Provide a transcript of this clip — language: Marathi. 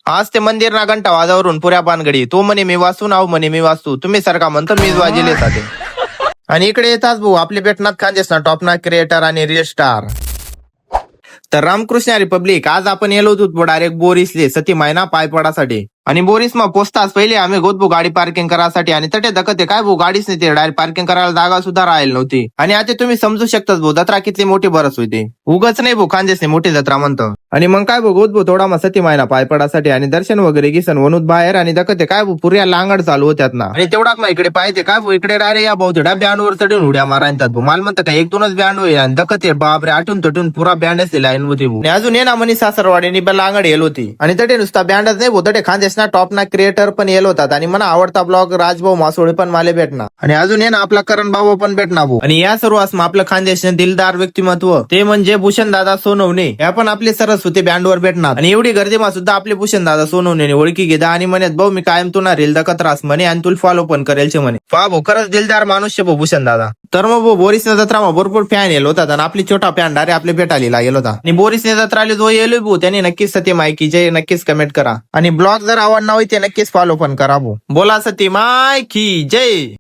आज ते मंदिर ना घंटा वाजावरून पुऱ्या पानगडी तो म्हणे मी वाचू नाव म्हणे मी वाचू तुम्ही सारखा म्हणतो मीच वाजिले ते आणि इकडे येतात भाऊ आपले भेटणार खानदेश ना टॉप ना क्रिएटर आणि रिअल स्टार. तर रामकृष्ण रिपब्लिक आज आपण येलो होतो डायरेक्ट बोरिसले सती महिना पाय पडासाठी आणि बोरिस मग पोचताच पहिले आम्ही गोतबो गाडी पार्किंग करायसाठी आणि तटे धकते काय भाऊ गाडीच नाही ते डायरेक्ट पार्किंग करायला जागा सुद्धा राहील नव्हती आणि आता तुम्ही समजू शकतात भाऊ जत्रा किती मोठी बरस होती उगच नाही भाऊ खानदेशने मोठी जत्रा म्हणतो आणि मग काय भाऊ गोतबो थोडा मग सती महिना पाय पडासाठी आणि दर्शन वगैरे गिसन वनूत बाहेर आणि धकते काय भाऊ पुऱ्या लांगड चालू होत्यात ना आणि तेवढाच मग इकडे पाहिजे काय भाऊ इकडे डायरेक्ट या भाऊ तेवढ्या बँडवर चढून उड्या मारायतात भाऊ मला म्हणतं काय एक दोनच बँड होईल आणि धकते बापरे आठून तटून पुरा बँड असते लाईन होती भाऊ अजून ये ना म्हणे सासरवाडी लांगड येल होती आणि तटे नुसता बँडच नाही भाऊ तटे खानदेश ना टॉप ना क्रिएटर पण येल होतात आणि मला आवडता ब्लॉग राजभाऊ मासोळे पण मला भेटणार आणि अजून ये ना आपला करण बाबा पण भेटणार भाऊ आणि या सर्व असं आपलं खानदेशने दिलदार व्यक्तिमत्व ते म्हणजे भूषण दादा सोनवणे या पण आपले सरस्वती बँडवर भेटणार आणि एवढी गर्दीमा सुद्धा आपले भूषण दादा सोनवणे ओळखी घेता आणि म्हणत भाऊ मी कायम तू ना रील दाखत रास म्हणे आणि तुला फॉलो पण करेल म्हणे पहा भाऊ खरंच दिलदार माणूस भाऊ भूषण दादा. तर मग भाऊ बोरिस जत्रा भरपूर फॅन येलो होता आणि आपली छोटा फॅन डायरेक्ट आपल्या भेटायला गेला होता आणि बोरिस जत्राला जो येलो भाऊ त्याने नक्कीच सती मायकी जय नक्कीच कमेंट करा आणि ब्लॉग जर आवडणार होईल ते नक्कीच फॉलो पण करा भाऊ. बोला सती मायकी जय.